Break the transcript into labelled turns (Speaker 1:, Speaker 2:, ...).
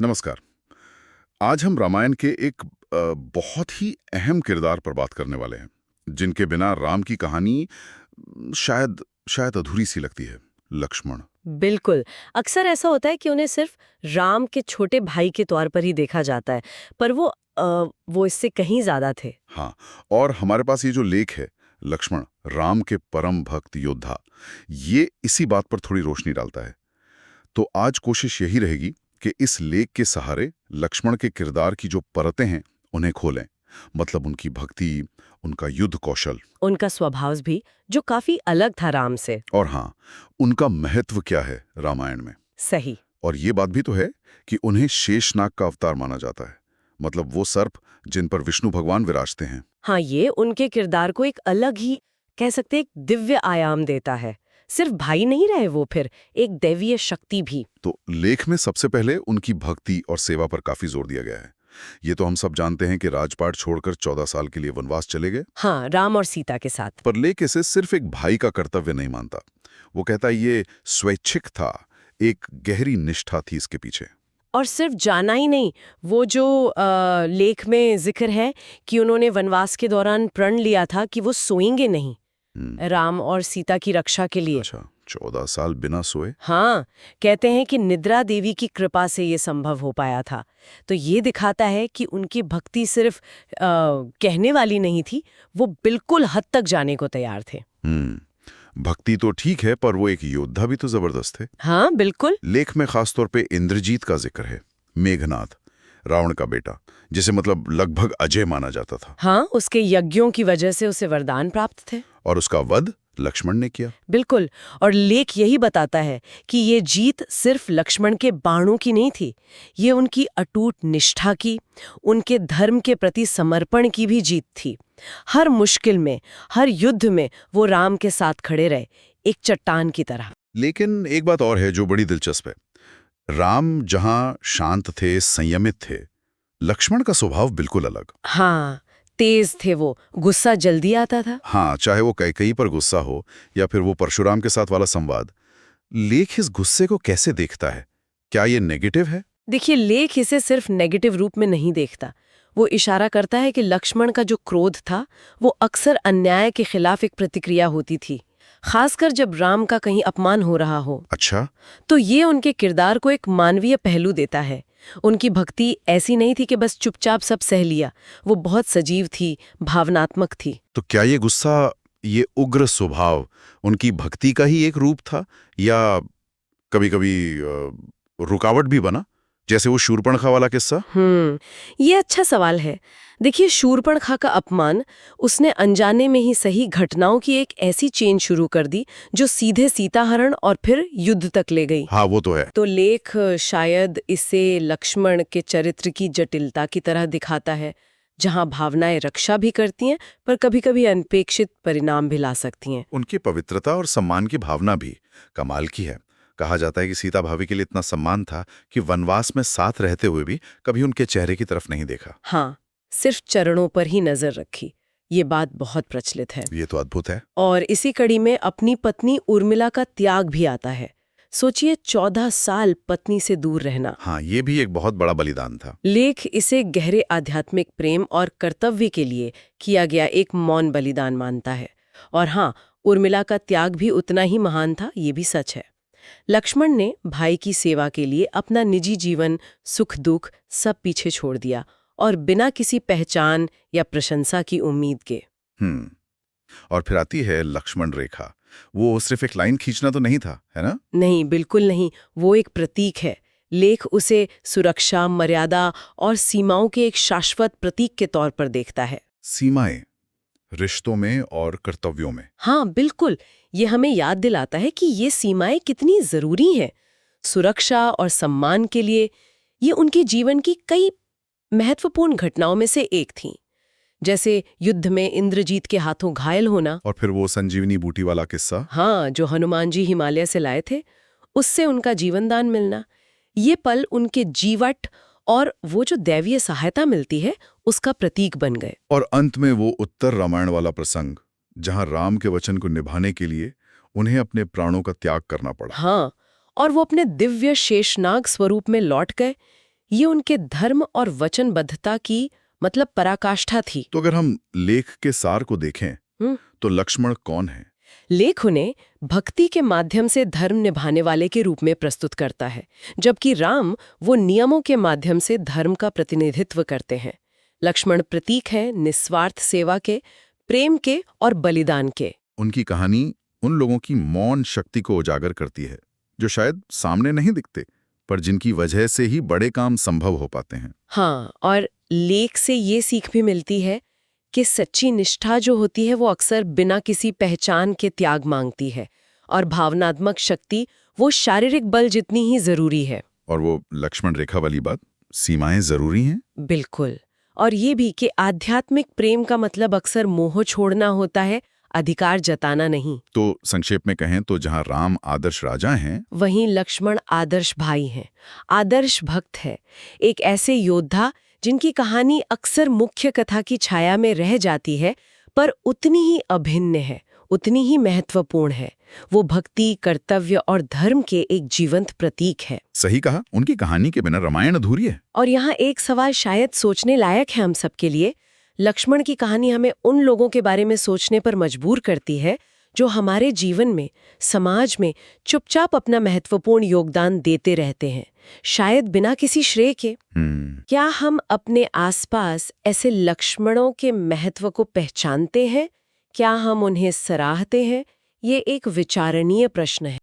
Speaker 1: नमस्कार। आज हम रामायण के एक बहुत ही अहम किरदार पर बात करने वाले हैं, जिनके बिना राम की कहानी शायद शायद अधूरी सी लगती है। लक्ष्मण।
Speaker 2: बिल्कुल। अक्सर ऐसा होता है कि उन्हें सिर्फ राम के छोटे भाई के तौर पर ही देखा जाता है, पर वो इससे कहीं ज्यादा थे।
Speaker 1: हाँ, और हमारे पास ये जो लेख है, लक्ष्मण राम के परम भक्त योद्धा, ये इसी बात पर थोड़ी रोशनी डालता है। तो आज कोशिश यही रहेगी कि इस लेख के सहारे लक्ष्मण के किरदार की जो परतें हैं उन्हें खोलें। मतलब उनकी भक्ति, उनका युद्ध कौशल,
Speaker 2: उनका स्वभाव भी जो काफी अलग था राम से।
Speaker 1: और हाँ, उनका महत्व क्या है रामायण में।
Speaker 2: सही।
Speaker 1: और ये बात भी तो है कि उन्हें शेषनाग का अवतार माना जाता है। मतलब वो सर्प जिन पर विष्णु भगवान विराजते हैं।
Speaker 2: हाँ, ये उनके किरदार को एक अलग ही, कह सकते हैं, एक दिव्य आयाम देता है। सिर्फ भाई नहीं रहे वो, फिर एक दैवीय शक्ति भी।
Speaker 1: तो लेख में सबसे पहले उनकी भक्ति और सेवा पर काफी जोर दिया गया है। ये तो हम सब जानते हैं कि राजपाट छोड़कर 14 साल के लिए वनवास चले गए।
Speaker 2: हाँ, राम और सीता के साथ।
Speaker 1: पर लेख इसे सिर्फ एक भाई का कर्तव्य नहीं मानता। वो कहता है ये स्वैच्छिक था, एक गहरी निष्ठा थी इसके पीछे।
Speaker 2: और सिर्फ जाना ही नहीं, वो जो लेख में जिक्र है कि उन्होंने वनवास के दौरान प्रण लिया था कि वो सोएंगे नहीं, राम और सीता की रक्षा के लिए।
Speaker 1: अच्छा, 14 साल बिना सोए।
Speaker 2: हाँ, कहते हैं कि निद्रा देवी की कृपा से ये संभव हो पाया था। तो ये दिखाता है कि उनकी भक्ति सिर्फ कहने वाली नहीं थी, वो बिल्कुल हद तक जाने को तैयार थे।
Speaker 1: भक्ति तो ठीक है, पर वो एक योद्धा भी तो जबरदस्त है।
Speaker 2: हाँ, बिल्कुल।
Speaker 1: लेख में खासतौर पे इंद्रजीत का जिक्र है। मेघनाद, रावण का बेटा, जिसे मतलब लगभग अजय माना जाता था।
Speaker 2: हाँ, उसके यज्ञों की वजह से उसे वरदान प्राप्त थे।
Speaker 1: और उसका वध लक्ष्मण ने किया।
Speaker 2: बिल्कुल। और लेख यही बताता है कि ये जीत सिर्फ लक्ष्मण के बाणों की नहीं थी, ये उनकी अटूट निष्ठा की, उनके धर्म के प्रति समर्पण की भी जीत थी। हर मुश्किल में, हर युद्ध में वो राम के साथ खड़े रहे, एक चट्टान की तरह।
Speaker 1: लेकिन एक बात और है जो बड़ी दिलचस्प है। राम जहां शांत थे, संयमित थे, लक्ष्मण का स्वभाव बिल्कुल अलग।
Speaker 2: हाँ, तेज थे वो, गुस्सा जल्दी आता था।
Speaker 1: हाँ, चाहे वो कैकेयी पर गुस्सा हो या फिर वो परशुराम के साथ वाला संवाद। लेख इस गुस्से को कैसे देखता है? क्या ये नेगेटिव है?
Speaker 2: देखिए, लेख इसे सिर्फ नेगेटिव रूप में नहीं देखता। वो इशारा करता है कि लक्ष्मण का जो क्रोध था, वो अक्सर अन्याय के खिलाफ एक प्रतिक्रिया होती थी, खासकर जब राम का कहीं अपमान हो रहा हो।
Speaker 1: अच्छा।
Speaker 2: तो ये उनके किरदार को एक मानवीय पहलू देता है। उनकी भक्ति ऐसी नहीं थी कि बस चुपचाप सब सह लिया, वो बहुत सजीव थी, भावनात्मक थी।
Speaker 1: तो क्या ये गुस्सा, ये उग्र स्वभाव उनकी भक्ति का ही एक रूप था, या कभी-कभी रुकावट भी बना, जैसे वो शूर्पणखा वाला किस्सा?
Speaker 2: ये अच्छा सवाल है। देखिए, शूर्पणखा का अपमान उसने अनजाने में ही सही घटनाओं की एक ऐसी चेन शुरू कर दी जो सीधे सीताहरण और फिर युद्ध तक ले गई।
Speaker 1: हाँ, वो तो है।
Speaker 2: तो लेख शायद इसे लक्ष्मण के चरित्र की जटिलता की तरह दिखाता है, जहां भावनाएं रक्षा भी करती हैं, पर कभी-कभी अनपेक्षित परिणाम भी ला सकती हैं।
Speaker 1: उनकी पवित्रता और सम्मान की भावना भी कमाल की है। कहा जाता है कि सीता भाभी के लिए इतना सम्मान था कि वनवास में साथ रहते हुए भी कभी उनके चेहरे की तरफ नहीं देखा।
Speaker 2: हाँ, सिर्फ चरणों पर ही नजर रखी। ये बात बहुत प्रचलित है।
Speaker 1: ये तो अद्भुत है।
Speaker 2: और इसी कड़ी में अपनी पत्नी उर्मिला का त्याग भी आता है। सोचिए, 14 साल पत्नी से दूर रहना।
Speaker 1: हाँ, ये भी एक बहुत बड़ा बलिदान था।
Speaker 2: लेख इसे गहरे आध्यात्मिक प्रेम और कर्तव्य के लिए किया गया एक मौन बलिदान मानता है। और हाँ, उर्मिला का त्याग भी उतना ही महान था, ये भी सच है। लक्ष्मण ने भाई की सेवा के लिए अपना निजी जीवन, सुख दुख सब पीछे छोड़ दिया, और बिना किसी पहचान या प्रशंसा की उम्मीद के।
Speaker 1: हम्म। और फिर आती है लक्ष्मण रेखा। वो सिर्फ एक लाइन खींचना तो नहीं था, है ना?
Speaker 2: नहीं, बिल्कुल नहीं। वो एक प्रतीक है। लेख उसे सुरक्षा, मर्यादा और सीमाओं के एक शाश्वत प्रतीक के तौर पर देखता है।
Speaker 1: सीमाएं, रिश्तों में और कर्तव्यों में।
Speaker 2: हाँ, बिल्कुल। ये हमें याद दिलाता है कि ये सीमाएं कितनी जरूरी हैं। सुरक्षा और सम्मान के लिए ये उनके जीवन की कई महत्वपूर्ण घटनाओं में से एक थी। जैसे युद्ध में इंद्रजीत के हाथों घायल होना।
Speaker 1: और फिर वो संजीवनी बूटी वाला किस्सा।
Speaker 2: हाँ, जो हनुमान जी हिमालय से लाए थे, उससे उनका जीवनदान मिलना। ये पल उनके जीवट और वो जो दैवीय सहायता मिलती है, उसका प्रतीक बन गए।
Speaker 1: और अंत में वो उत्तर रामायण वाला प्रसंग, जहां राम के वचन को निभाने के लिए उन्हें अपने प्राणों का त्याग करना पड़ा।
Speaker 2: हाँ, और वो अपने दिव्य शेषनाग स्वरूप में लौट गए। ये उनके धर्म और वचनबद्धता की मतलब पराकाष्ठा थी।
Speaker 1: तो अगर हम लेख के सार को देखें तो लक्ष्मण कौन है?
Speaker 2: लेख उन्हें भक्ति के माध्यम से धर्म निभाने वाले के रूप में प्रस्तुत करता है, जबकि राम वो नियमों के माध्यम से धर्म का प्रतिनिधित्व करते हैं। लक्ष्मण प्रतीक हैं निस्वार्थ सेवा के, प्रेम के और बलिदान के।
Speaker 1: उनकी कहानी उन लोगों की मौन शक्ति को उजागर करती है जो शायद सामने नहीं दिखते, पर जिनकी वजह से ही बड़े काम संभव हो पाते हैं।
Speaker 2: हाँ, और लेख से ये सीख भी मिलती है कि सच्ची निष्ठा जो होती है वो अक्सर बिना किसी पहचान के त्याग मांगती है, और भावनात्मक शक्ति वो शारीरिक बल जितनी ही जरूरी है।
Speaker 1: और वो लक्ष्मण रेखा वाली बात, सीमाएं जरूरी हैं।
Speaker 2: बिल्कुल। और ये भी कि आध्यात्मिक प्रेम का मतलब अक्सर मोह छोड़ना होता है, अधिकार जताना नहीं।
Speaker 1: तो संक्षेप में कहें तो जहां राम आदर्श राजा हैं,
Speaker 2: वहीं लक्ष्मण आदर्श भाई हैं, आदर्श भक्त है, एक ऐसे योद्धा जिनकी कहानी अक्सर मुख्य कथा की छाया में रह जाती है, पर उतनी ही अभिन्न है, उतनी ही महत्वपूर्ण है। वो भक्ति, कर्तव्य और धर्म के एक जीवंत प्रतीक है।
Speaker 1: सही कहा, उनकी कहानी के बिना रामायण अधूरी है।
Speaker 2: और यहाँ एक सवाल शायद सोचने लायक है हम सबके लिए। लक्ष्मण की कहानी हमें उन लोगों के बारे में सोचने पर मजबूर करती है जो हमारे जीवन में, समाज में चुपचाप अपना महत्वपूर्ण योगदान देते रहते हैं, शायद बिना किसी श्रेय के। क्या हम अपने आसपास ऐसे लक्ष्मणों के महत्व को पहचानते हैं? क्या हम उन्हें सराहते हैं? ये एक विचारणीय प्रश्न है।